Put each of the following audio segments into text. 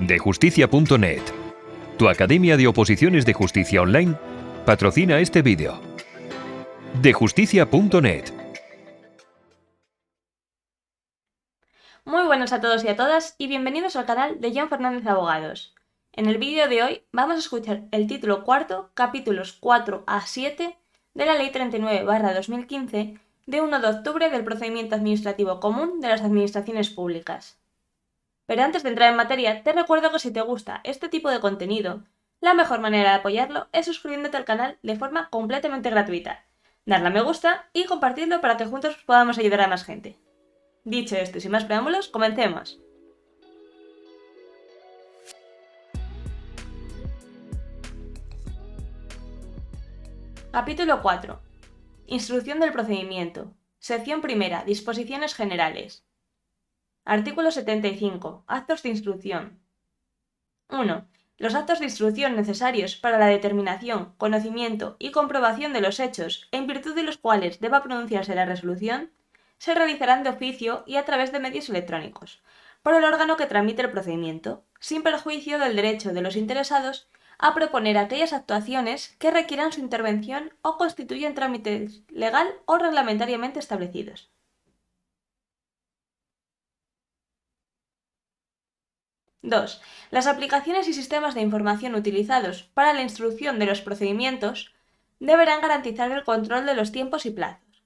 Dejusticia.net, tu academia de oposiciones de justicia online, patrocina este vídeo. Dejusticia.net. Muy buenas a todos y a todas y bienvenidos al canal de John Fernández Abogados. En el vídeo de hoy vamos a escuchar el título cuarto, capítulos 4 a 7 de la Ley 39/2015 de 1 de octubre del Procedimiento Administrativo Común de las Administraciones Públicas. Pero antes de entrar en materia, te recuerdo que si te gusta este tipo de contenido, la mejor manera de apoyarlo es suscribiéndote al canal de forma completamente gratuita, darle a me gusta y compartirlo para que juntos podamos ayudar a más gente. Dicho esto y sin más preámbulos, comencemos. Capítulo 4. Instrucción del procedimiento. Sección primera. Disposiciones generales. Artículo 75. Actos de instrucción. 1. Los actos de instrucción necesarios para la determinación, conocimiento y comprobación de los hechos en virtud de los cuales deba pronunciarse la resolución se realizarán de oficio y a través de medios electrónicos, por el órgano que tramite el procedimiento, sin perjuicio del derecho de los interesados a proponer aquellas actuaciones que requieran su intervención o constituyan trámites legal o reglamentariamente establecidos. 2. Las aplicaciones y sistemas de información utilizados para la instrucción de los procedimientos deberán garantizar el control de los tiempos y plazos,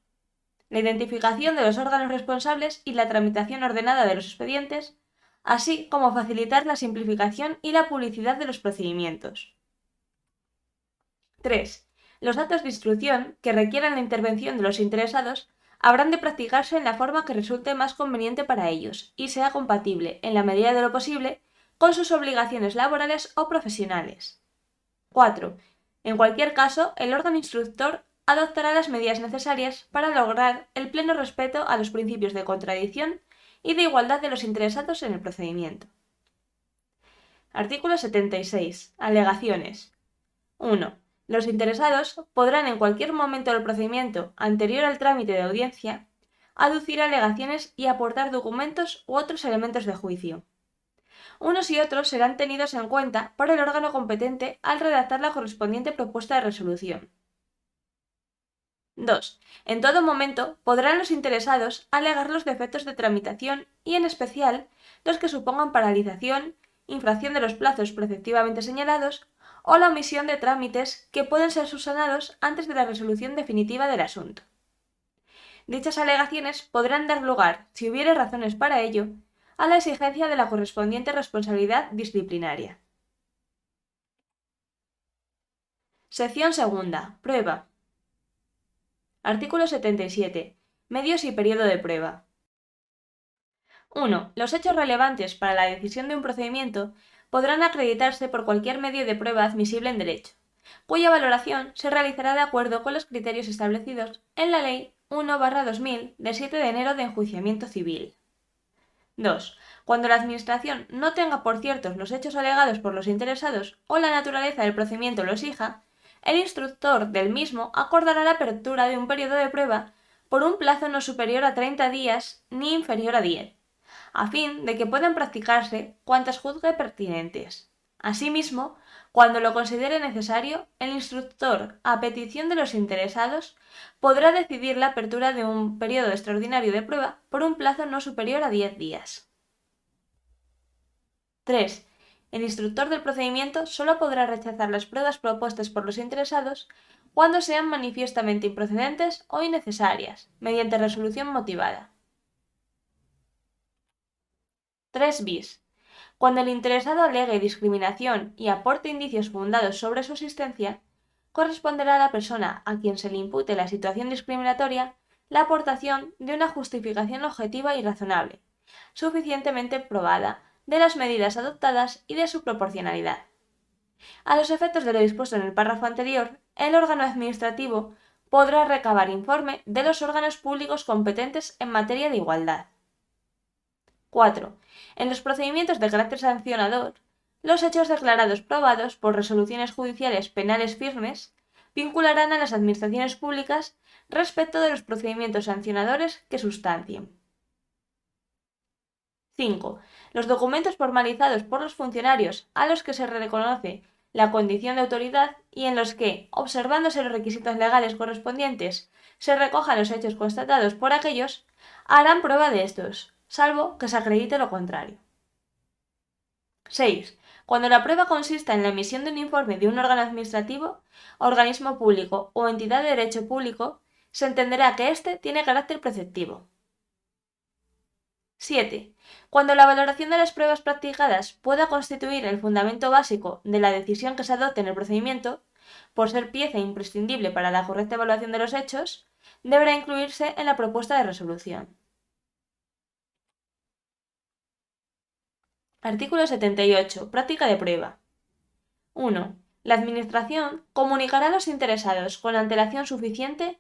la identificación de los órganos responsables y la tramitación ordenada de los expedientes, así como facilitar la simplificación y la publicidad de los procedimientos. 3. Los actos de instrucción que requieran la intervención de los interesados habrán de practicarse en la forma que resulte más conveniente para ellos y sea compatible, en la medida de lo posible, con sus obligaciones laborales o profesionales. 4. En cualquier caso, el órgano instructor adoptará las medidas necesarias para lograr el pleno respeto a los principios de contradicción y de igualdad de los interesados en el procedimiento. Artículo 76. Alegaciones. 1. Los interesados podrán en cualquier momento del procedimiento anterior al trámite de audiencia aducir alegaciones y aportar documentos u otros elementos de juicio. Unos y otros serán tenidos en cuenta por el órgano competente al redactar la correspondiente propuesta de resolución. 2. En todo momento podrán los interesados alegar los defectos de tramitación y, en especial, los que supongan paralización, infracción de los plazos preceptivamente señalados o la omisión de trámites que pueden ser subsanados antes de la resolución definitiva del asunto. Dichas alegaciones podrán dar lugar, si hubiere razones para ello, a la exigencia de la correspondiente responsabilidad disciplinaria. Sección segunda. Prueba. Artículo 77. Medios y periodo de prueba. 1. Los hechos relevantes para la decisión de un procedimiento podrán acreditarse por cualquier medio de prueba admisible en derecho, cuya valoración se realizará de acuerdo con los criterios establecidos en la Ley 1/2000 de 7 de enero de enjuiciamiento civil. 2. Cuando la Administración no tenga por ciertos los hechos alegados por los interesados o la naturaleza del procedimiento lo exija, el instructor del mismo acordará la apertura de un periodo de prueba por un plazo no superior a 30 días ni inferior a 10, a fin de que puedan practicarse cuantas juzgue pertinentes. Asimismo, cuando lo considere necesario, el instructor, a petición de los interesados, podrá decidir la apertura de un periodo extraordinario de prueba por un plazo no superior a 10 días. 3. El instructor del procedimiento solo podrá rechazar las pruebas propuestas por los interesados cuando sean manifiestamente improcedentes o innecesarias, mediante resolución motivada. 3 bis. Cuando el interesado alegue discriminación y aporte indicios fundados sobre su existencia, corresponderá a la persona a quien se le impute la situación discriminatoria la aportación de una justificación objetiva y razonable, suficientemente probada, de las medidas adoptadas y de su proporcionalidad. A los efectos de lo dispuesto en el párrafo anterior, el órgano administrativo podrá recabar informe de los órganos públicos competentes en materia de igualdad. 4. En los procedimientos de carácter sancionador, los hechos declarados probados por resoluciones judiciales penales firmes vincularán a las administraciones públicas respecto de los procedimientos sancionadores que sustancien. 5. Los documentos formalizados por los funcionarios a los que se reconoce la condición de autoridad y en los que, observándose los requisitos legales correspondientes, se recojan los hechos constatados por aquellos, harán prueba de estos, salvo que se acredite lo contrario. 6. Cuando la prueba consista en la emisión de un informe de un órgano administrativo, organismo público o entidad de derecho público, se entenderá que éste tiene carácter preceptivo. 7. Cuando la valoración de las pruebas practicadas pueda constituir el fundamento básico de la decisión que se adopte en el procedimiento, por ser pieza imprescindible para la correcta evaluación de los hechos, deberá incluirse en la propuesta de resolución. Artículo 78. Práctica de prueba. 1. La Administración comunicará a los interesados con antelación suficiente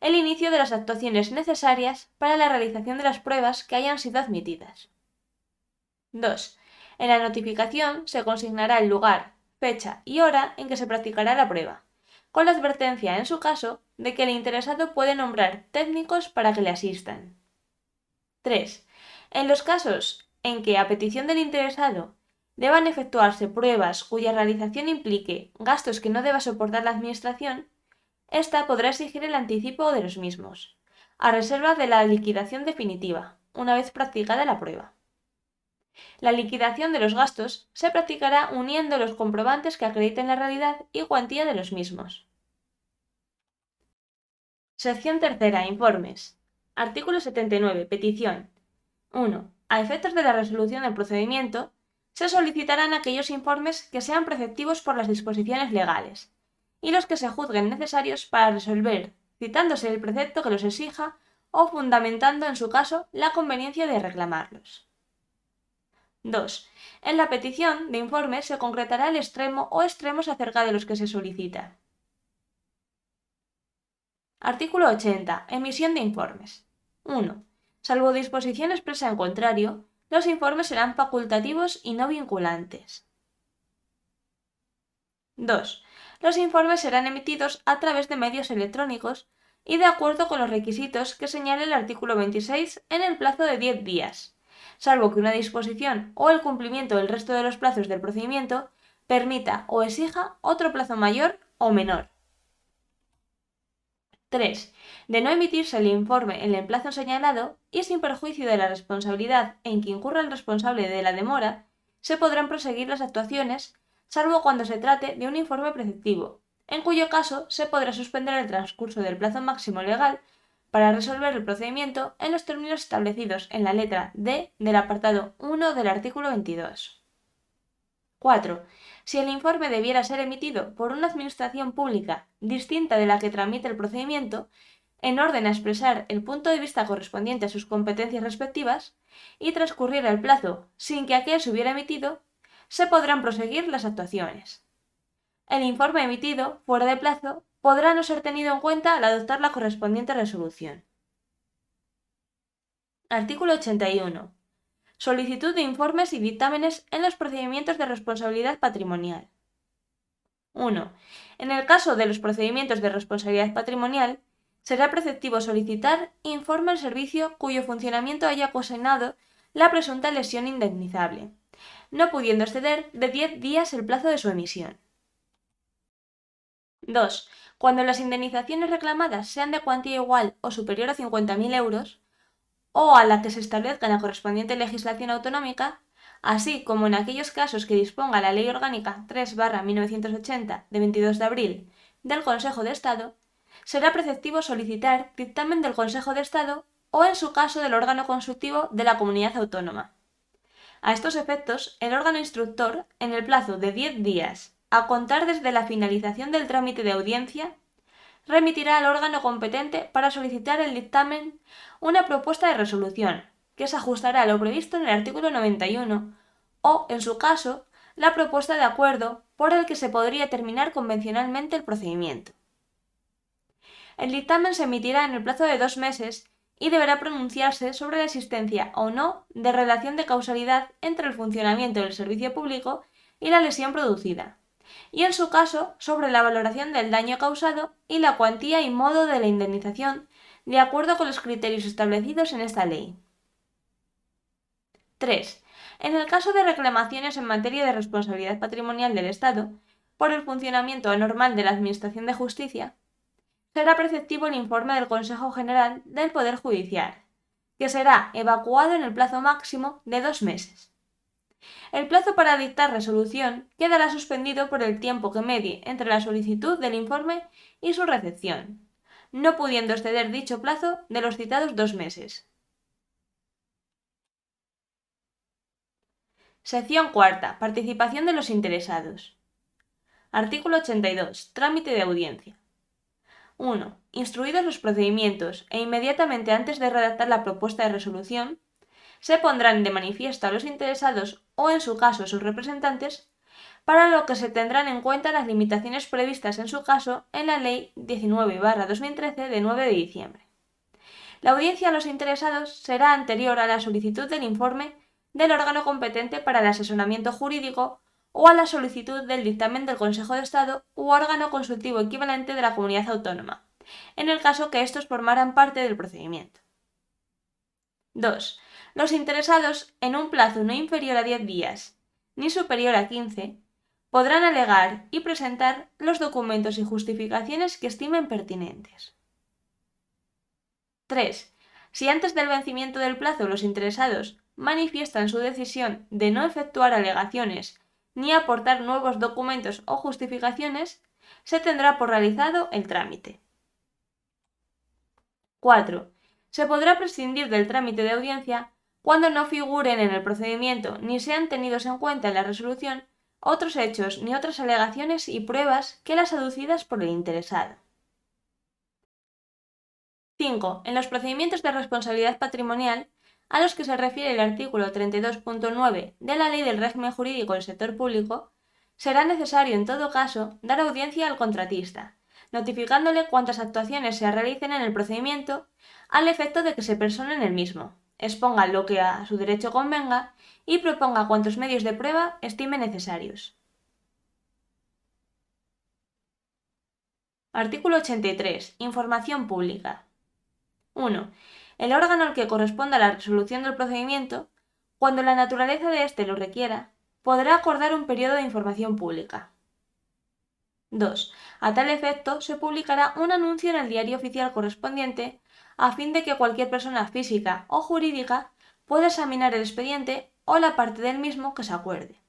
el inicio de las actuaciones necesarias para la realización de las pruebas que hayan sido admitidas. 2. En la notificación se consignará el lugar, fecha y hora en que se practicará la prueba, con la advertencia, en su caso, de que el interesado puede nombrar técnicos para que le asistan. 3. En los casos en que, a petición del interesado, deban efectuarse pruebas cuya realización implique gastos que no deba soportar la Administración, ésta podrá exigir el anticipo de los mismos, a reserva de la liquidación definitiva, una vez practicada la prueba. La liquidación de los gastos se practicará uniendo los comprobantes que acrediten la realidad y cuantía de los mismos. Sección tercera. Informes. Artículo 79. Petición. 1. A efectos de la resolución del procedimiento, se solicitarán aquellos informes que sean preceptivos por las disposiciones legales, y los que se juzguen necesarios para resolver, citándose el precepto que los exija o fundamentando en su caso la conveniencia de reclamarlos. 2. En la petición de informe se concretará el extremo o extremos acerca de los que se solicita. Artículo 80. Emisión de informes. 1. Salvo disposición expresa en contrario, los informes serán facultativos y no vinculantes. 2. Los informes serán emitidos a través de medios electrónicos y de acuerdo con los requisitos que señale el artículo 26 en el plazo de 10 días, salvo que una disposición o el cumplimiento del resto de los plazos del procedimiento permita o exija otro plazo mayor o menor. 3. De no emitirse el informe en el plazo señalado y sin perjuicio de la responsabilidad en que incurra el responsable de la demora, se podrán proseguir las actuaciones, salvo cuando se trate de un informe preceptivo, en cuyo caso se podrá suspender el transcurso del plazo máximo legal para resolver el procedimiento en los términos establecidos en la letra D del apartado 1 del artículo 22. 4. Si el informe debiera ser emitido por una administración pública distinta de la que tramite el procedimiento, en orden a expresar el punto de vista correspondiente a sus competencias respectivas, y transcurriera el plazo sin que aquel se hubiera emitido, se podrán proseguir las actuaciones. El informe emitido, fuera de plazo, podrá no ser tenido en cuenta al adoptar la correspondiente resolución. Artículo 81. Solicitud de informes y dictámenes en los procedimientos de responsabilidad patrimonial. 1. En el caso de los procedimientos de responsabilidad patrimonial, será preceptivo solicitar informe al servicio cuyo funcionamiento haya ocasionado la presunta lesión indemnizable, no pudiendo exceder de 10 días el plazo de su emisión. 2. Cuando las indemnizaciones reclamadas sean de cuantía igual o superior a 50.000 euros, o a la que se establezca en la correspondiente legislación autonómica, así como en aquellos casos que disponga la Ley Orgánica 3/1980 de 22 de abril del Consejo de Estado, será preceptivo solicitar dictamen del Consejo de Estado o, en su caso, del órgano consultivo de la comunidad autónoma. A estos efectos, el órgano instructor, en el plazo de 10 días, a contar desde la finalización del trámite de audiencia, remitirá al órgano competente para solicitar el dictamen una propuesta de resolución, que se ajustará a lo previsto en el artículo 91, o, en su caso, la propuesta de acuerdo por el que se podría terminar convencionalmente el procedimiento. El dictamen se emitirá en el plazo de 2 meses y deberá pronunciarse sobre la existencia o no de relación de causalidad entre el funcionamiento del servicio público y la lesión producida, y en su caso sobre la valoración del daño causado y la cuantía y modo de la indemnización de acuerdo con los criterios establecidos en esta ley. 3. En el caso de reclamaciones en materia de responsabilidad patrimonial del Estado, por el funcionamiento anormal de la Administración de Justicia, será preceptivo el informe del Consejo General del Poder Judicial, que será evacuado en el plazo máximo de 2 meses. El plazo para dictar resolución quedará suspendido por el tiempo que medie entre la solicitud del informe y su recepción, no pudiendo exceder dicho plazo de los citados 2 meses. Sección cuarta. Participación de los interesados. Artículo 82. Trámite de audiencia. 1. Instruidos los procedimientos e inmediatamente antes de redactar la propuesta de resolución, se pondrán de manifiesto a los interesados o, en su caso, sus representantes, para lo que se tendrán en cuenta las limitaciones previstas en su caso en la Ley 19/2013 de 9 de diciembre. La audiencia a los interesados será anterior a la solicitud del informe del órgano competente para el asesoramiento jurídico o a la solicitud del dictamen del Consejo de Estado u órgano consultivo equivalente de la comunidad autónoma, en el caso que estos formaran parte del procedimiento. 2. Los interesados, en un plazo no inferior a 10 días, ni superior a 15, podrán alegar y presentar los documentos y justificaciones que estimen pertinentes. 3. Si antes del vencimiento del plazo los interesados manifiestan su decisión de no efectuar alegaciones ni aportar nuevos documentos o justificaciones, se tendrá por realizado el trámite. 4. Se podrá prescindir del trámite de audiencia cuando no figuren en el procedimiento ni sean tenidos en cuenta en la resolución otros hechos ni otras alegaciones y pruebas que las aducidas por el interesado. 5. En los procedimientos de responsabilidad patrimonial, a los que se refiere el artículo 32.9 de la Ley del Régimen Jurídico del Sector Público, será necesario en todo caso dar audiencia al contratista, notificándole cuántas actuaciones se realicen en el procedimiento al efecto de que se persone en el mismo, exponga lo que a su derecho convenga y proponga cuantos medios de prueba estime necesarios. Artículo 83. Información pública. 1. El órgano al que corresponda la resolución del procedimiento, cuando la naturaleza de éste lo requiera, podrá acordar un periodo de información pública. 2. A tal efecto, se publicará un anuncio en el diario oficial correspondiente a fin de que cualquier persona física o jurídica pueda examinar el expediente o la parte del mismo que se acuerde.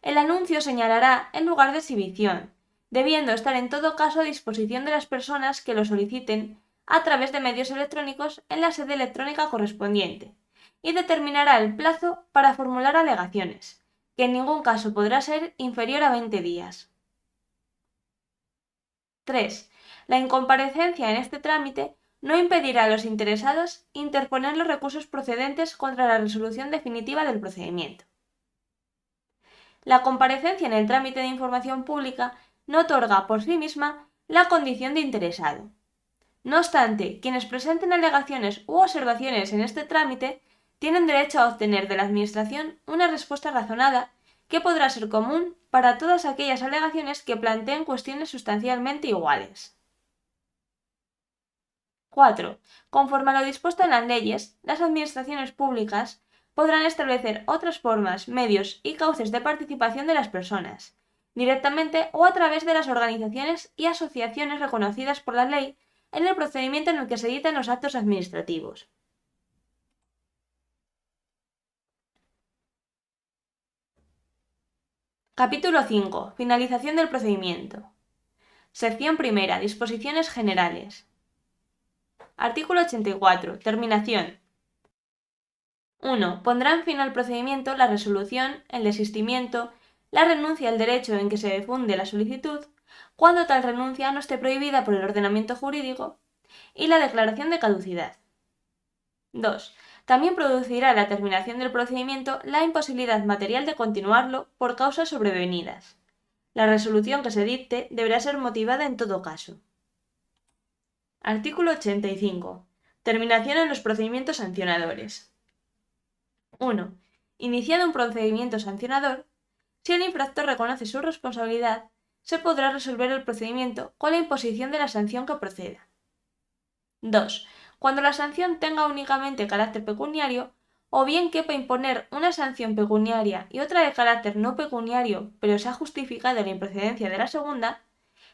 El anuncio señalará el lugar de exhibición, debiendo estar en todo caso a disposición de las personas que lo soliciten a través de medios electrónicos en la sede electrónica correspondiente, y determinará el plazo para formular alegaciones, que en ningún caso podrá ser inferior a 20 días. 3. La incomparecencia en este trámite no impedirá a los interesados interponer los recursos procedentes contra la resolución definitiva del procedimiento. La comparecencia en el trámite de información pública no otorga por sí misma la condición de interesado. No obstante, quienes presenten alegaciones u observaciones en este trámite tienen derecho a obtener de la Administración una respuesta razonada que podrá ser común para todas aquellas alegaciones que planteen cuestiones sustancialmente iguales. 4. Conforme a lo dispuesto en las leyes, las administraciones públicas podrán establecer otras formas, medios y cauces de participación de las personas, directamente o a través de las organizaciones y asociaciones reconocidas por la ley en el procedimiento en el que se editan los actos administrativos. Capítulo 5. Finalización del procedimiento. Sección primera. Disposiciones generales. Artículo 84. Terminación. 1. Pondrán fin al procedimiento la resolución, el desistimiento, la renuncia al derecho en que se funde la solicitud, cuando tal renuncia no esté prohibida por el ordenamiento jurídico, y la declaración de caducidad. 2. También producirá la terminación del procedimiento la imposibilidad material de continuarlo por causas sobrevenidas. La resolución que se dicte deberá ser motivada en todo caso. Artículo 85. Terminación en los procedimientos sancionadores. 1. Iniciado un procedimiento sancionador, si el infractor reconoce su responsabilidad, se podrá resolver el procedimiento con la imposición de la sanción que proceda. 2. Cuando la sanción tenga únicamente carácter pecuniario o bien quepa imponer una sanción pecuniaria y otra de carácter no pecuniario, pero se ha justificado la improcedencia de la segunda,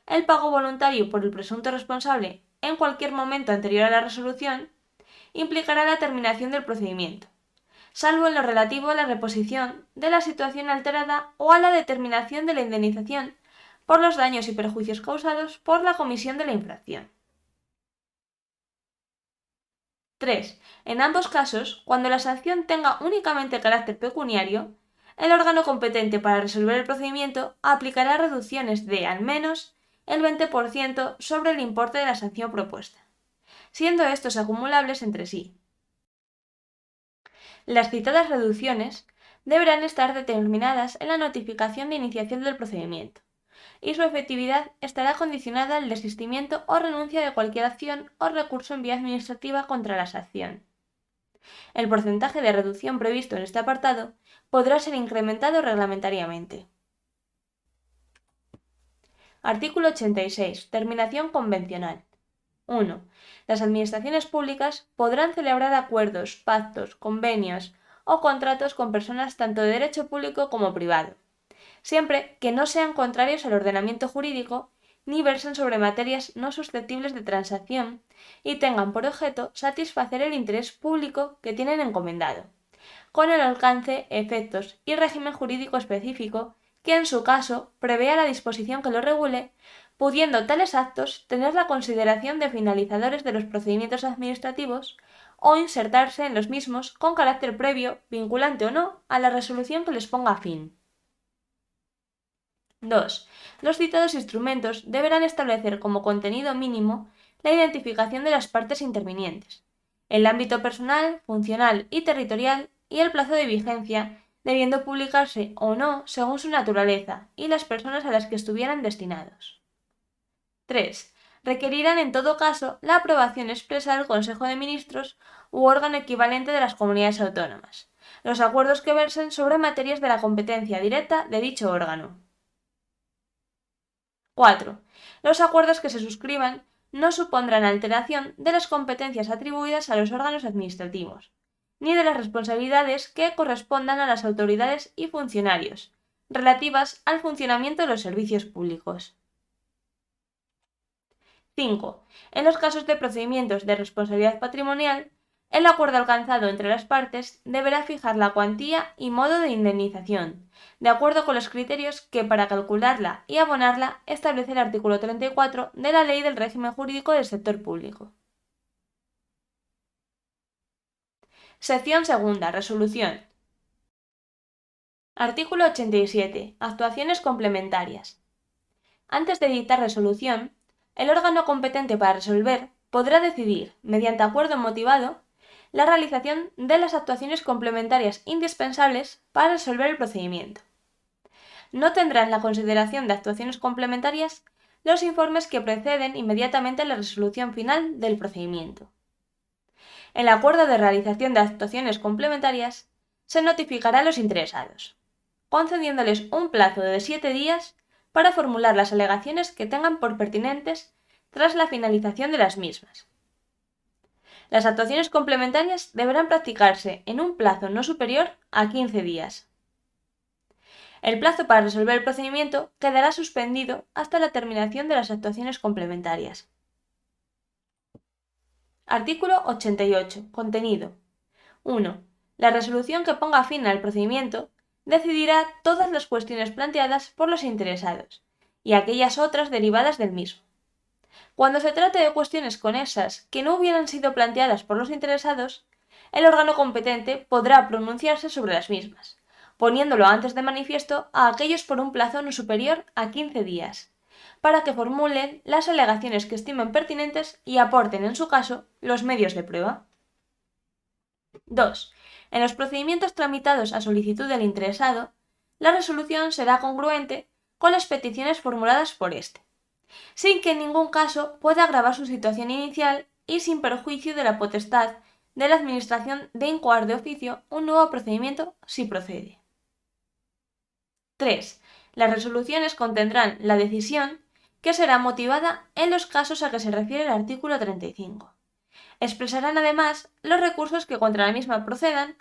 el pago voluntario por el presunto responsable en cualquier momento anterior a la resolución implicará la terminación del procedimiento, salvo en lo relativo a la reposición de la situación alterada o a la determinación de la indemnización por los daños y perjuicios causados por la comisión de la infracción. 3. En ambos casos, cuando la sanción tenga únicamente carácter pecuniario, el órgano competente para resolver el procedimiento aplicará reducciones de, al menos, el 20% sobre el importe de la sanción propuesta, siendo estos acumulables entre sí. Las citadas reducciones deberán estar determinadas en la notificación de iniciación del procedimiento, y su efectividad estará condicionada al desistimiento o renuncia de cualquier acción o recurso en vía administrativa contra la sanción. El porcentaje de reducción previsto en este apartado podrá ser incrementado reglamentariamente. Artículo 86. Terminación convencional. 1. Las administraciones públicas podrán celebrar acuerdos, pactos, convenios o contratos con personas tanto de derecho público como privado, siempre que no sean contrarios al ordenamiento jurídico ni versen sobre materias no susceptibles de transacción y tengan por objeto satisfacer el interés público que tienen encomendado, con el alcance, efectos y régimen jurídico específico que en su caso prevea la disposición que lo regule, pudiendo tales actos tener la consideración de finalizadores de los procedimientos administrativos o insertarse en los mismos con carácter previo, vinculante o no, a la resolución que les ponga fin. 2. Los citados instrumentos deberán establecer como contenido mínimo la identificación de las partes intervinientes, el ámbito personal, funcional y territorial y el plazo de vigencia, debiendo publicarse o no según su naturaleza y las personas a las que estuvieran destinados. 3. Requerirán en todo caso la aprobación expresa del Consejo de Ministros u órgano equivalente de las comunidades autónomas, los acuerdos que versen sobre materias de la competencia directa de dicho órgano. 4. Los acuerdos que se suscriban no supondrán alteración de las competencias atribuidas a los órganos administrativos, ni de las responsabilidades que correspondan a las autoridades y funcionarios, relativas al funcionamiento de los servicios públicos. 5. En los casos de procedimientos de responsabilidad patrimonial, el acuerdo alcanzado entre las partes deberá fijar la cuantía y modo de indemnización, de acuerdo con los criterios que para calcularla y abonarla establece el artículo 34 de la Ley del Régimen Jurídico del Sector Público. Sección segunda. Resolución. Artículo 87. Actuaciones complementarias. Antes de dictar resolución, el órgano competente para resolver podrá decidir, mediante acuerdo motivado, la realización de las actuaciones complementarias indispensables para resolver el procedimiento. No tendrán la consideración de actuaciones complementarias los informes que preceden inmediatamente a la resolución final del procedimiento. El acuerdo de realización de actuaciones complementarias se notificará a los interesados, concediéndoles un plazo de 7 días para formular las alegaciones que tengan por pertinentes tras la finalización de las mismas. Las actuaciones complementarias deberán practicarse en un plazo no superior a 15 días. El plazo para resolver el procedimiento quedará suspendido hasta la terminación de las actuaciones complementarias. Artículo 88. Contenido. 1. La resolución que ponga fin al procedimiento decidirá todas las cuestiones planteadas por los interesados y aquellas otras derivadas del mismo. Cuando se trate de cuestiones conexas que no hubieran sido planteadas por los interesados, el órgano competente podrá pronunciarse sobre las mismas, poniéndolo antes de manifiesto a aquellos por un plazo no superior a 15 días, para que formulen las alegaciones que estimen pertinentes y aporten, en su caso, los medios de prueba. 2. En los procedimientos tramitados a solicitud del interesado, la resolución será congruente con las peticiones formuladas por éste, sin que en ningún caso pueda agravar su situación inicial y sin perjuicio de la potestad de la Administración de incoar de oficio un nuevo procedimiento si procede. 3. Las resoluciones contendrán la decisión que será motivada en los casos a que se refiere el artículo 35. Expresarán además los recursos que contra la misma procedan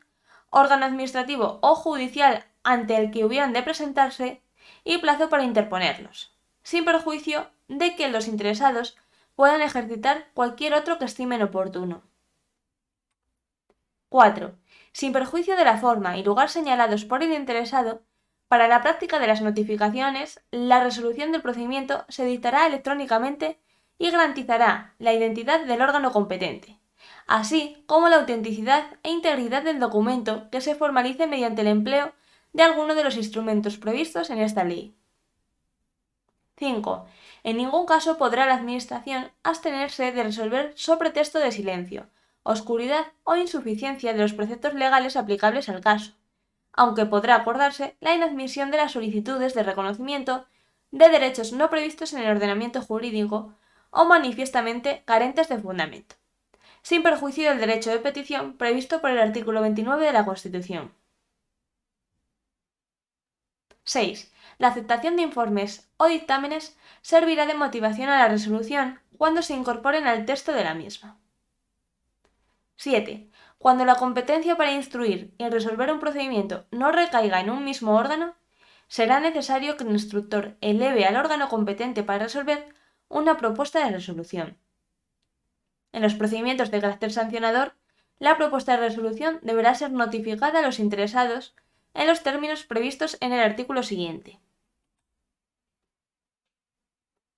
órgano administrativo o judicial ante el que hubieran de presentarse y plazo para interponerlos, sin perjuicio de que los interesados puedan ejercitar cualquier otro que estimen oportuno. 4. Sin perjuicio de la forma y lugar señalados por el interesado, para la práctica de las notificaciones, la resolución del procedimiento se dictará electrónicamente y garantizará la identidad del órgano competente, así como la autenticidad e integridad del documento que se formalice mediante el empleo de alguno de los instrumentos previstos en esta ley. 5. En ningún caso podrá la Administración abstenerse de resolver sobre pretexto de silencio, oscuridad o insuficiencia de los preceptos legales aplicables al caso, aunque podrá acordarse la inadmisión de las solicitudes de reconocimiento de derechos no previstos en el ordenamiento jurídico o manifiestamente carentes de fundamento, sin perjuicio del derecho de petición previsto por el artículo 29 de la Constitución. 6. La aceptación de informes o dictámenes servirá de motivación a la resolución cuando se incorporen al texto de la misma. 7. Cuando la competencia para instruir y resolver un procedimiento no recaiga en un mismo órgano, será necesario que el instructor eleve al órgano competente para resolver una propuesta de resolución. En los procedimientos de carácter sancionador, la propuesta de resolución deberá ser notificada a los interesados en los términos previstos en el artículo siguiente.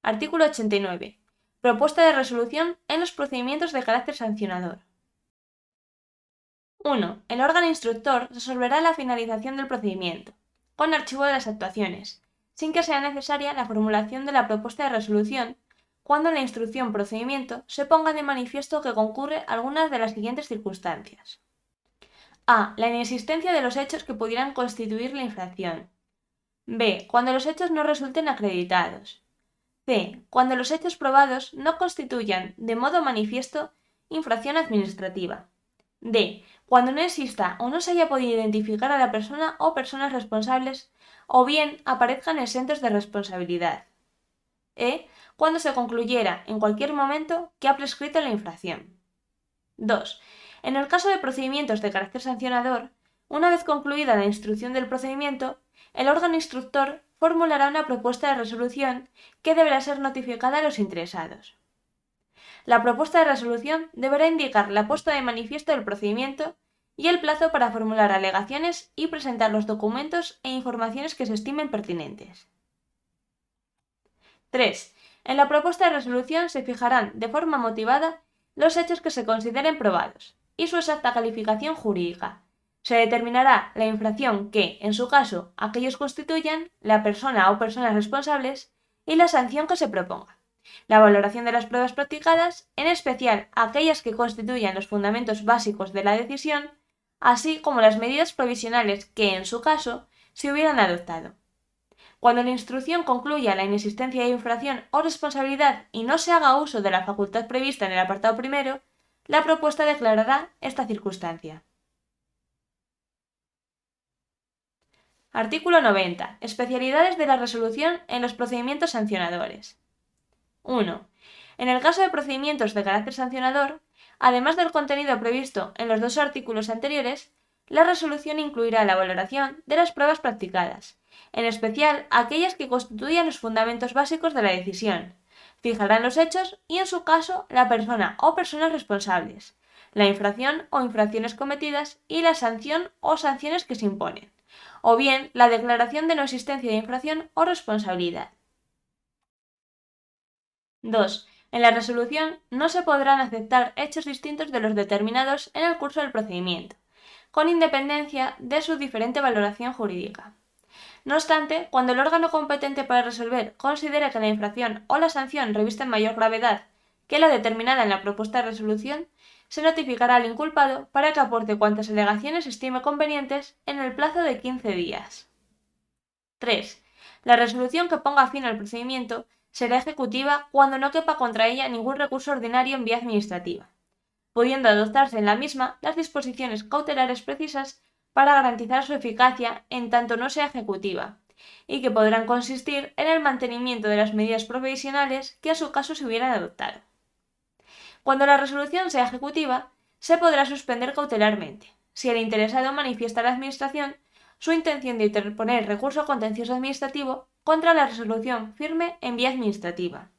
Artículo 89. Propuesta de resolución en los procedimientos de carácter sancionador. 1. El órgano instructor resolverá la finalización del procedimiento, con archivo de las actuaciones, sin que sea necesaria la formulación de la propuesta de resolución, cuando en la instrucción procedimiento se ponga de manifiesto que concurre algunas de las siguientes circunstancias. A. La inexistencia de los hechos que pudieran constituir la infracción. B. Cuando los hechos no resulten acreditados. C. Cuando los hechos probados no constituyan de modo manifiesto infracción administrativa. D. Cuando no exista o no se haya podido identificar a la persona o personas responsables o bien aparezcan exentos de responsabilidad. E. Cuando se concluyera en cualquier momento que ha prescrito la infracción. 2. En el caso de procedimientos de carácter sancionador, una vez concluida la instrucción del procedimiento, el órgano instructor formulará una propuesta de resolución que deberá ser notificada a los interesados. La propuesta de resolución deberá indicar la puesta de manifiesto del procedimiento y el plazo para formular alegaciones y presentar los documentos e informaciones que se estimen pertinentes. 3. En la propuesta de resolución se fijarán de forma motivada los hechos que se consideren probados y su exacta calificación jurídica. Se determinará la infracción que, en su caso, aquellos constituyan, la persona o personas responsables y la sanción que se proponga. La valoración de las pruebas practicadas, en especial aquellas que constituyan los fundamentos básicos de la decisión, así como las medidas provisionales que, en su caso, se hubieran adoptado. Cuando la instrucción concluya la inexistencia de infracción o responsabilidad y no se haga uso de la facultad prevista en el apartado primero, la propuesta declarará esta circunstancia. Artículo 90. Especialidades de la resolución en los procedimientos sancionadores. 1. En el caso de procedimientos de carácter sancionador, además del contenido previsto en los dos artículos anteriores, la resolución incluirá la valoración de las pruebas practicadas, en especial aquellas que constituyan los fundamentos básicos de la decisión, fijarán los hechos y, en su caso, la persona o personas responsables, la infracción o infracciones cometidas y la sanción o sanciones que se imponen, o bien la declaración de no existencia de infracción o responsabilidad. 2. En la resolución no se podrán aceptar hechos distintos de los determinados en el curso del procedimiento, con independencia de su diferente valoración jurídica. No obstante, cuando el órgano competente para resolver considere que la infracción o la sanción revisten mayor gravedad que la determinada en la propuesta de resolución, se notificará al inculpado para que aporte cuantas alegaciones estime convenientes en el plazo de 15 días. 3. La resolución que ponga fin al procedimiento será ejecutiva cuando no quepa contra ella ningún recurso ordinario en vía administrativa, pudiendo adoptarse en la misma las disposiciones cautelares precisas para garantizar su eficacia en tanto no sea ejecutiva, y que podrán consistir en el mantenimiento de las medidas provisionales que a su caso se hubieran adoptado. Cuando la resolución sea ejecutiva, se podrá suspender cautelarmente, si el interesado manifiesta a la Administración su intención de interponer recurso contencioso administrativo contra la resolución firme en vía administrativa.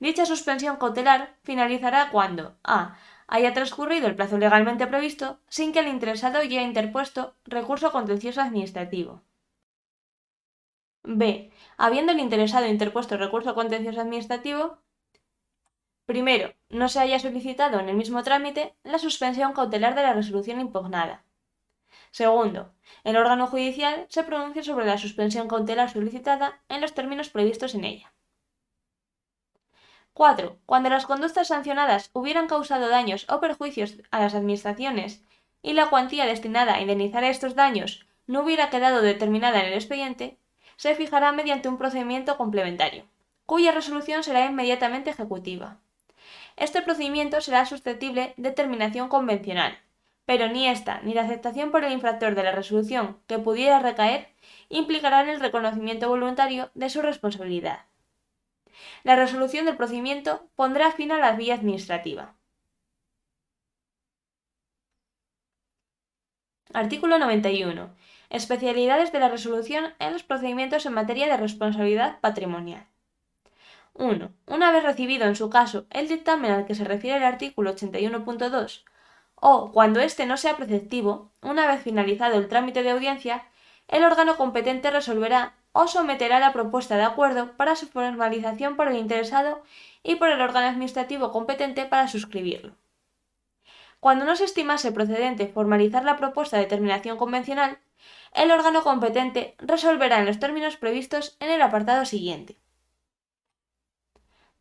Dicha suspensión cautelar finalizará cuando a. haya transcurrido el plazo legalmente previsto sin que el interesado haya interpuesto recurso contencioso administrativo. b. Habiendo el interesado interpuesto recurso contencioso administrativo, primero, no se haya solicitado en el mismo trámite la suspensión cautelar de la resolución impugnada. Segundo, el órgano judicial se pronuncie sobre la suspensión cautelar solicitada en los términos previstos en ella. 4. Cuando las conductas sancionadas hubieran causado daños o perjuicios a las administraciones y la cuantía destinada a indemnizar estos daños no hubiera quedado determinada en el expediente, se fijará mediante un procedimiento complementario, cuya resolución será inmediatamente ejecutiva. Este procedimiento será susceptible de terminación convencional, pero ni esta ni la aceptación por el infractor de la resolución que pudiera recaer implicarán el reconocimiento voluntario de su responsabilidad. La resolución del procedimiento pondrá fin a la vía administrativa. Artículo 91. Especialidades de la resolución en los procedimientos en materia de responsabilidad patrimonial. 1. Una vez recibido en su caso el dictamen al que se refiere el artículo 81.2 o, cuando éste no sea preceptivo, una vez finalizado el trámite de audiencia, el órgano competente resolverá o someterá la propuesta de acuerdo para su formalización por el interesado y por el órgano administrativo competente para suscribirlo. Cuando no se estimase procedente formalizar la propuesta de terminación convencional, el órgano competente resolverá en los términos previstos en el apartado siguiente.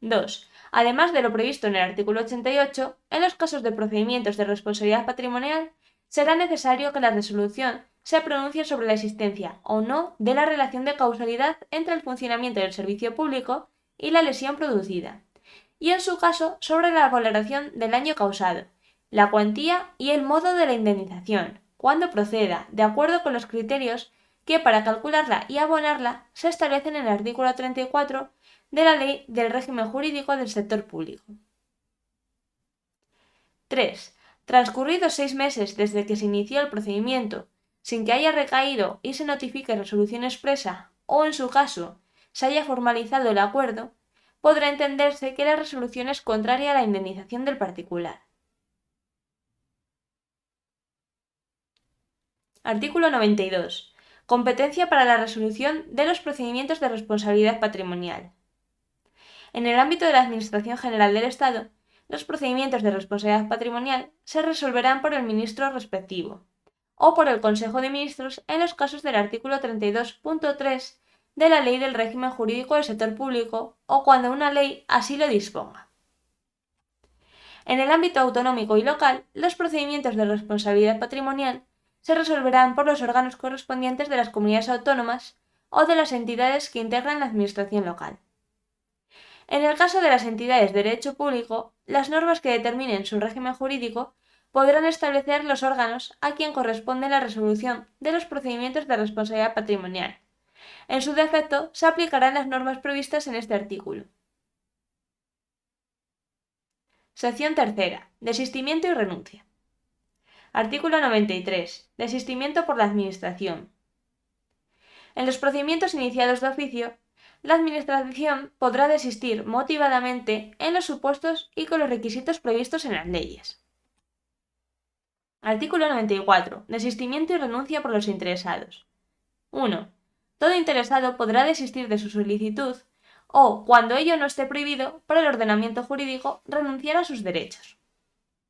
2. Además de lo previsto en el artículo 88, en los casos de procedimientos de responsabilidad patrimonial, será necesario que la resolución se pronuncie sobre la existencia o no de la relación de causalidad entre el funcionamiento del servicio público y la lesión producida, y en su caso sobre la valoración del daño causado, la cuantía y el modo de la indemnización, cuando proceda, de acuerdo con los criterios que para calcularla y abonarla se establecen en el artículo 34 de la Ley del Régimen Jurídico del Sector Público. 3. Transcurridos 6 meses desde que se inició el procedimiento, sin que haya recaído y se notifique resolución expresa o, en su caso, se haya formalizado el acuerdo, podrá entenderse que la resolución es contraria a la indemnización del particular. Artículo 92. Competencia para la resolución de los procedimientos de responsabilidad patrimonial. En el ámbito de la Administración General del Estado, los procedimientos de responsabilidad patrimonial se resolverán por el ministro respectivo o por el Consejo de Ministros en los casos del artículo 32.3 de la Ley del Régimen Jurídico del Sector Público o cuando una ley así lo disponga. En el ámbito autonómico y local, los procedimientos de responsabilidad patrimonial se resolverán por los órganos correspondientes de las comunidades autónomas o de las entidades que integran la administración local. En el caso de las entidades de derecho público, las normas que determinen su régimen jurídico podrán establecer los órganos a quien corresponde la resolución de los procedimientos de responsabilidad patrimonial. En su defecto, se aplicarán las normas previstas en este artículo. Sección tercera. Desistimiento y renuncia. Artículo 93. Desistimiento por la Administración. En los procedimientos iniciados de oficio, la Administración podrá desistir motivadamente en los supuestos y con los requisitos previstos en las leyes. Artículo 94. Desistimiento y renuncia por los interesados. 1. Todo interesado podrá desistir de su solicitud o, cuando ello no esté prohibido por el ordenamiento jurídico, renunciar a sus derechos.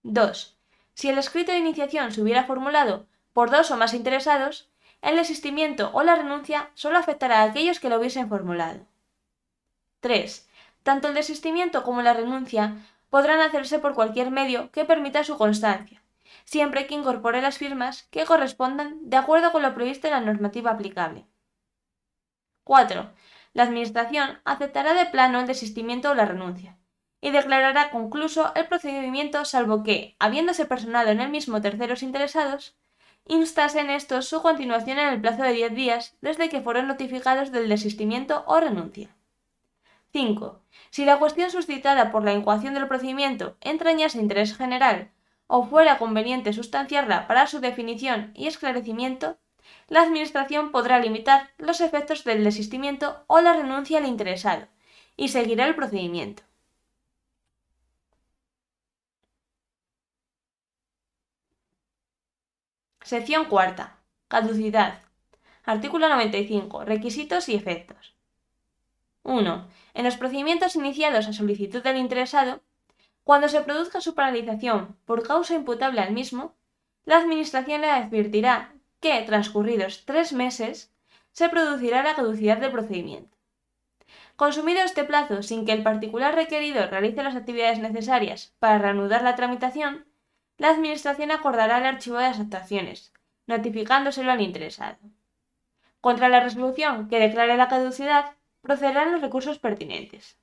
2. Si el escrito de iniciación se hubiera formulado por 2 o más interesados, el desistimiento o la renuncia solo afectará a aquellos que lo hubiesen formulado. 3. Tanto el desistimiento como la renuncia podrán hacerse por cualquier medio que permita su constancia, siempre que incorpore las firmas que correspondan de acuerdo con lo previsto en la normativa aplicable. 4. La Administración aceptará de plano el desistimiento o la renuncia y declarará concluso el procedimiento salvo que, habiéndose personado en el mismo terceros interesados, instasen estos su continuación en el plazo de 10 días desde que fueron notificados del desistimiento o renuncia. 5. Si la cuestión suscitada por la incoación del procedimiento entrañase interés general o fuera conveniente sustanciarla para su definición y esclarecimiento, la Administración podrá limitar los efectos del desistimiento o la renuncia al interesado y seguirá el procedimiento. Sección cuarta. Caducidad. Artículo 95. Requisitos y efectos. 1. En los procedimientos iniciados a solicitud del interesado, cuando se produzca su paralización por causa imputable al mismo, la Administración le advertirá que, transcurridos 3 meses, se producirá la caducidad del procedimiento. Consumido este plazo sin que el particular requerido realice las actividades necesarias para reanudar la tramitación, la Administración acordará el archivo de las actuaciones, notificándoselo al interesado. Contra la resolución que declare la caducidad, procederán los recursos pertinentes.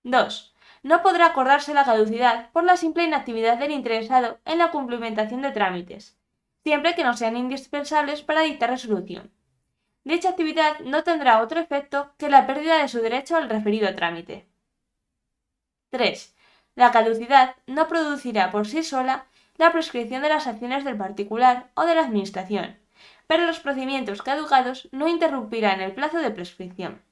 2. No podrá acordarse la caducidad por la simple inactividad del interesado en la cumplimentación de trámites, siempre que no sean indispensables para dictar resolución. Dicha actividad no tendrá otro efecto que la pérdida de su derecho al referido trámite. 3. La caducidad no producirá por sí sola la prescripción de las acciones del particular o de la Administración, pero los procedimientos caducados no interrumpirán el plazo de prescripción.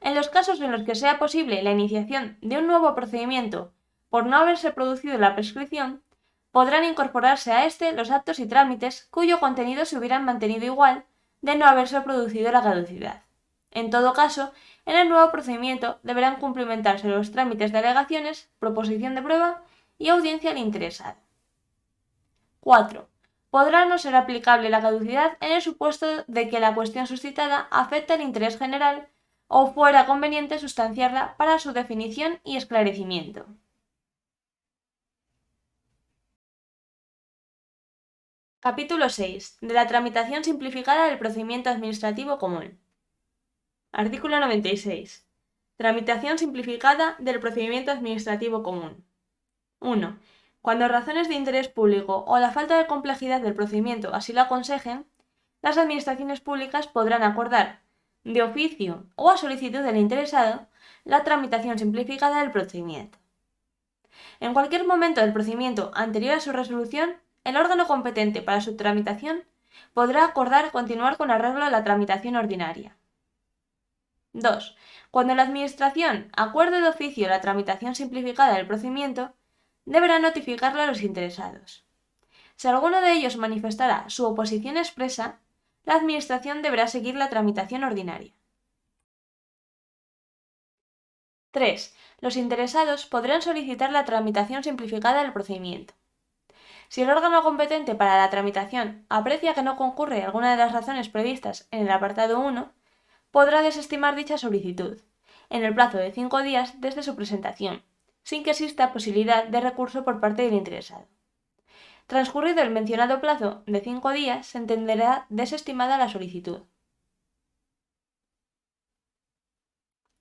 En los casos en los que sea posible la iniciación de un nuevo procedimiento por no haberse producido la prescripción, podrán incorporarse a este los actos y trámites cuyo contenido se hubieran mantenido igual de no haberse producido la caducidad. En todo caso, en el nuevo procedimiento deberán cumplimentarse los trámites de alegaciones, proposición de prueba y audiencia al interesado. 4. Podrá no ser aplicable la caducidad en el supuesto de que la cuestión suscitada afecte al interés general o fuera conveniente sustanciarla para su definición y esclarecimiento. Capítulo 6. De la tramitación simplificada del procedimiento administrativo común. Artículo 96. Tramitación simplificada del procedimiento administrativo común. 1. Cuando razones de interés público o la falta de complejidad del procedimiento así lo aconsejen, las administraciones públicas podrán acordar, de oficio o a solicitud del interesado, la tramitación simplificada del procedimiento. En cualquier momento del procedimiento anterior a su resolución, el órgano competente para su tramitación podrá acordar continuar con arreglo a la tramitación ordinaria. 2. Cuando la Administración acuerde de oficio la tramitación simplificada del procedimiento, deberá notificarlo a los interesados. Si alguno de ellos manifestara su oposición expresa, la Administración deberá seguir la tramitación ordinaria. 3. Los interesados podrán solicitar la tramitación simplificada del procedimiento. Si el órgano competente para la tramitación aprecia que no concurre alguna de las razones previstas en el apartado 1, podrá desestimar dicha solicitud, en el plazo de 5 días desde su presentación, sin que exista posibilidad de recurso por parte del interesado. Transcurrido el mencionado plazo de 5 días, se entenderá desestimada la solicitud.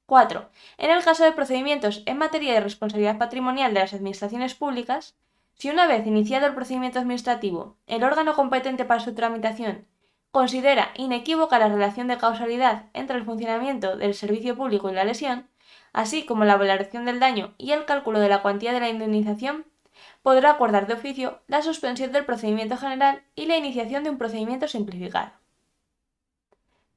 4. En el caso de procedimientos en materia de responsabilidad patrimonial de las administraciones públicas, si una vez iniciado el procedimiento administrativo, el órgano competente para su tramitación considera inequívoca la relación de causalidad entre el funcionamiento del servicio público y la lesión, así como la valoración del daño y el cálculo de la cuantía de la indemnización, podrá acordar de oficio la suspensión del procedimiento general y la iniciación de un procedimiento simplificado.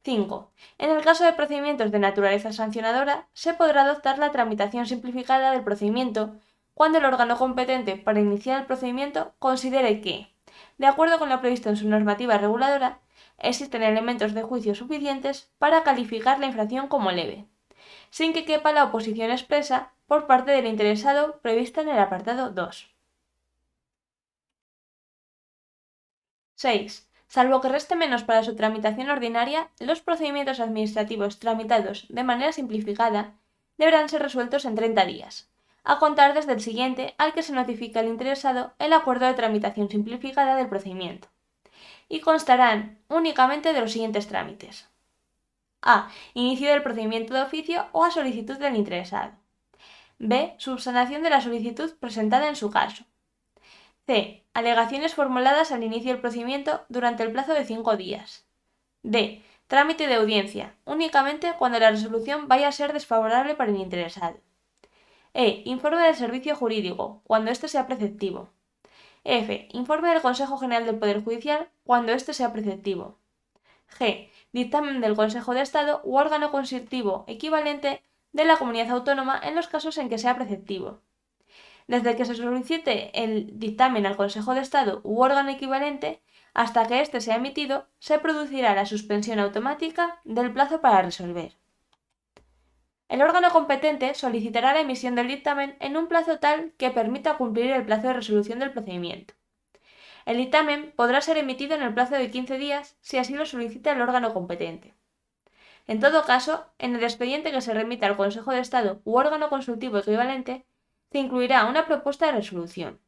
5. En el caso de procedimientos de naturaleza sancionadora, se podrá adoptar la tramitación simplificada del procedimiento cuando el órgano competente para iniciar el procedimiento considere que, de acuerdo con lo previsto en su normativa reguladora, existen elementos de juicio suficientes para calificar la infracción como leve, sin que quepa la oposición expresa por parte del interesado prevista en el apartado 2. 6. Salvo que reste menos para su tramitación ordinaria, los procedimientos administrativos tramitados de manera simplificada deberán ser resueltos en 30 días, a contar desde el siguiente al que se notifica al interesado el acuerdo de tramitación simplificada del procedimiento, y constarán únicamente de los siguientes trámites. A. Inicio del procedimiento de oficio o a solicitud del interesado. B. Subsanación de la solicitud presentada en su caso. C. Alegaciones formuladas al inicio del procedimiento durante el plazo de 5 días. D. Trámite de audiencia, únicamente cuando la resolución vaya a ser desfavorable para el interesado. E. Informe del servicio jurídico, cuando éste sea preceptivo. F. Informe del Consejo General del Poder Judicial, cuando éste sea preceptivo. G. Dictamen del Consejo de Estado u órgano consultivo equivalente de la comunidad autónoma en los casos en que sea preceptivo. Desde que se solicite el dictamen al Consejo de Estado u órgano equivalente, hasta que éste sea emitido, se producirá la suspensión automática del plazo para resolver. El órgano competente solicitará la emisión del dictamen en un plazo tal que permita cumplir el plazo de resolución del procedimiento. El dictamen podrá ser emitido en el plazo de 15 días si así lo solicita el órgano competente. En todo caso, en el expediente que se remita al Consejo de Estado u órgano consultivo equivalente, se incluirá una propuesta de resolución.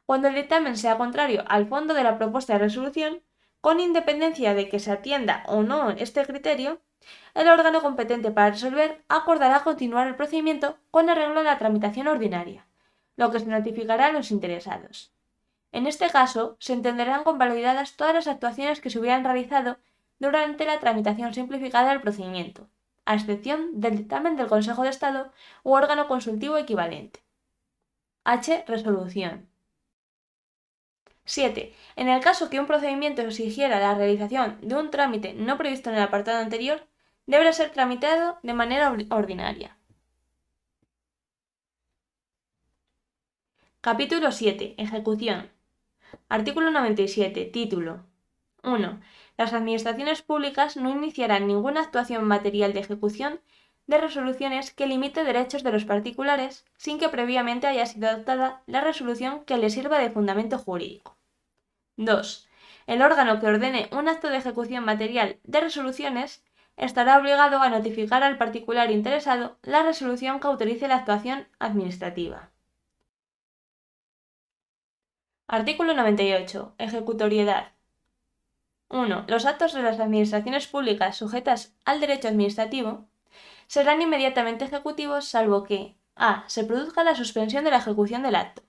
Cuando el dictamen sea contrario al fondo de la propuesta de resolución, con independencia de que se atienda o no este criterio, el órgano competente para resolver acordará continuar el procedimiento con arreglo a la tramitación ordinaria, lo que se notificará a los interesados. En este caso, se entenderán convalidadas todas las actuaciones que se hubieran realizado durante la tramitación simplificada del procedimiento, a excepción del dictamen del Consejo de Estado u órgano consultivo equivalente. H. Resolución. 7. En el caso que un procedimiento exigiera la realización de un trámite no previsto en el apartado anterior, deberá ser tramitado de manera ordinaria. Capítulo 7. Ejecución. Artículo 97. Título. 1. Las administraciones públicas no iniciarán ninguna actuación material de ejecución de resoluciones que limite derechos de los particulares sin que previamente haya sido adoptada la resolución que les sirva de fundamento jurídico. 2. El órgano que ordene un acto de ejecución material de resoluciones estará obligado a notificar al particular interesado la resolución que autorice la actuación administrativa. Artículo 98. Ejecutoriedad. 1. Los actos de las administraciones públicas sujetas al derecho administrativo serán inmediatamente ejecutivos salvo que a. Se produzca la suspensión de la ejecución del acto.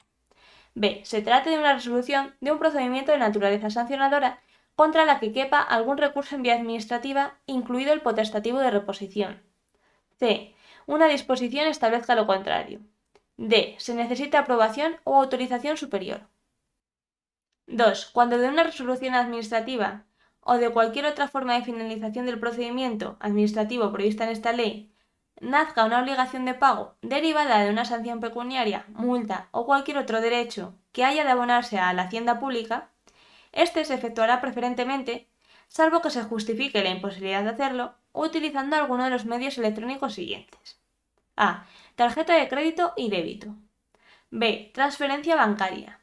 B. Se trate de una resolución de un procedimiento de naturaleza sancionadora contra la que quepa algún recurso en vía administrativa, incluido el potestativo de reposición. C. Una disposición establezca lo contrario. D. Se necesita aprobación o autorización superior. 2. Cuando de una resolución administrativa o de cualquier otra forma de finalización del procedimiento administrativo prevista en esta ley nazca una obligación de pago derivada de una sanción pecuniaria, multa o cualquier otro derecho que haya de abonarse a la hacienda pública, este se efectuará preferentemente, salvo que se justifique la imposibilidad de hacerlo, utilizando alguno de los medios electrónicos siguientes. A. Tarjeta de crédito y débito. B. Transferencia bancaria.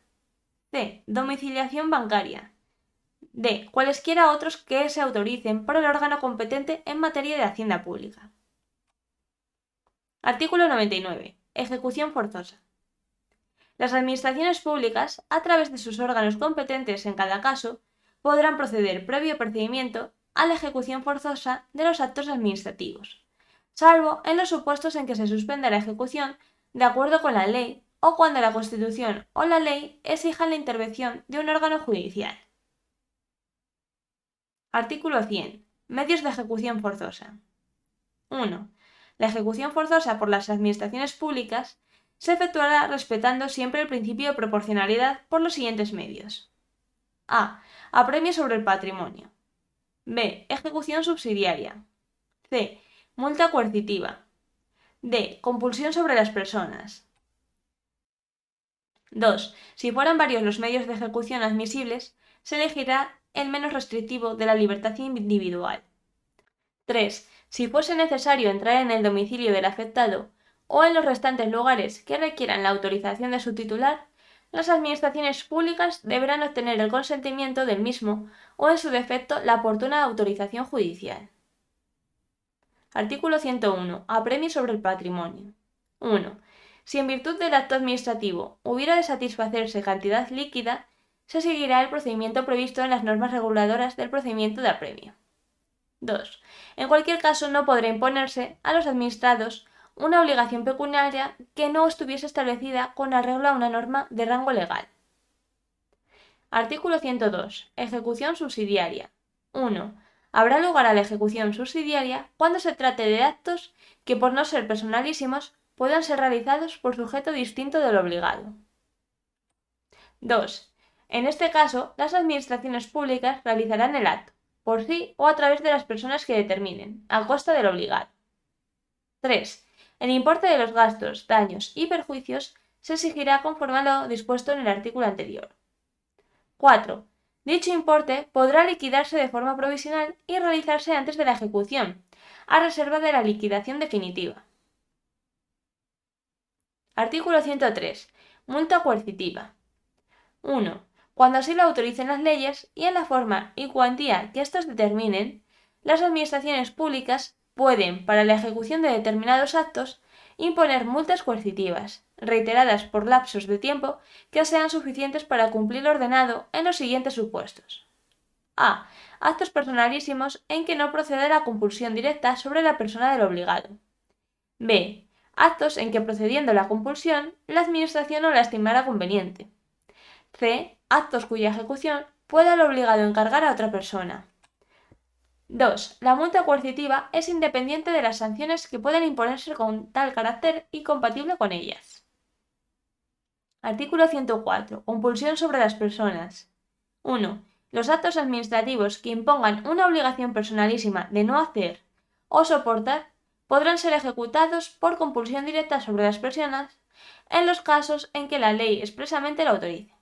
C. Domiciliación bancaria. D. Cualesquiera otros que se autoricen por el órgano competente en materia de hacienda pública. Artículo 99. Ejecución forzosa. Las administraciones públicas, a través de sus órganos competentes en cada caso, podrán proceder, previo procedimiento, a la ejecución forzosa de los actos administrativos, salvo en los supuestos en que se suspenda la ejecución de acuerdo con la ley o cuando la Constitución o la ley exijan la intervención de un órgano judicial. Artículo 100. Medios de ejecución forzosa. 1. La ejecución forzosa por las administraciones públicas se efectuará respetando siempre el principio de proporcionalidad por los siguientes medios. A. Apremio sobre el patrimonio. B. Ejecución subsidiaria. C. Multa coercitiva. D. Compulsión sobre las personas. 2. Si fueran varios los medios de ejecución admisibles, se elegirá el menos restrictivo de la libertad individual. 3. Si fuese necesario entrar en el domicilio del afectado o en los restantes lugares que requieran la autorización de su titular, las administraciones públicas deberán obtener el consentimiento del mismo o, en su defecto, la oportuna autorización judicial. Artículo 101. Apremio sobre el patrimonio. 1. Si en virtud del acto administrativo hubiera de satisfacerse cantidad líquida, se seguirá el procedimiento previsto en las normas reguladoras del procedimiento de apremio. 2. En cualquier caso no podrá imponerse a los administrados una obligación pecuniaria que no estuviese establecida con arreglo a una norma de rango legal. Artículo 102. Ejecución subsidiaria. 1. Habrá lugar a la ejecución subsidiaria cuando se trate de actos que, por no ser personalísimos, puedan ser realizados por sujeto distinto del obligado. 2. En este caso, las administraciones públicas realizarán el acto, por sí o a través de las personas que determinen, a costa del obligado. 3. El importe de los gastos, daños y perjuicios se exigirá conforme a lo dispuesto en el artículo anterior. 4. Dicho importe podrá liquidarse de forma provisional y realizarse antes de la ejecución, a reserva de la liquidación definitiva. Artículo 103. Multa coercitiva. 1. Cuando así lo autoricen las leyes y en la forma y cuantía que éstas determinen, las administraciones públicas pueden, para la ejecución de determinados actos, imponer multas coercitivas, reiteradas por lapsos de tiempo que sean suficientes para cumplir lo ordenado en los siguientes supuestos. A. Actos personalísimos en que no procede la compulsión directa sobre la persona del obligado. B. Actos en que, procediendo la compulsión, la administración no la estimará conveniente. C. Actos cuya ejecución pueda el obligado encargar a otra persona. 2. La multa coercitiva es independiente de las sanciones que pueden imponerse con tal carácter y compatible con ellas. Artículo 104. Compulsión sobre las personas. 1. Los actos administrativos que impongan una obligación personalísima de no hacer o soportar podrán ser ejecutados por compulsión directa sobre las personas en los casos en que la ley expresamente lo autorice,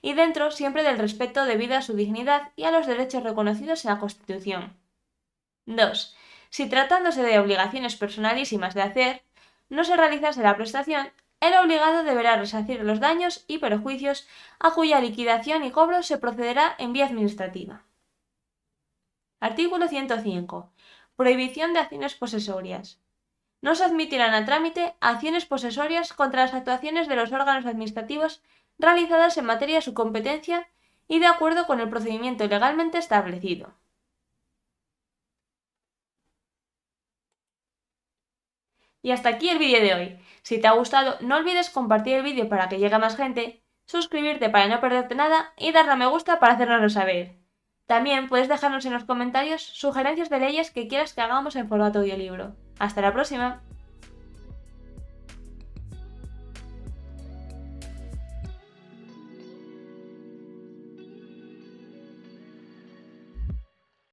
y dentro siempre del respeto debido a su dignidad y a los derechos reconocidos en la Constitución. 2. Si tratándose de obligaciones personalísimas de hacer, no se realizase la prestación, el obligado deberá resarcir los daños y perjuicios a cuya liquidación y cobro se procederá en vía administrativa. Artículo 105. Prohibición de acciones posesorias. No se admitirán a trámite acciones posesorias contra las actuaciones de los órganos administrativos realizadas en materia de su competencia y de acuerdo con el procedimiento legalmente establecido. Y hasta aquí el vídeo de hoy. Si te ha gustado, no olvides compartir el vídeo para que llegue a más gente, suscribirte para no perderte nada y darle a me gusta para hacérnoslo saber. También puedes dejarnos en los comentarios sugerencias de leyes que quieras que hagamos en formato audiolibro. ¡Hasta la próxima!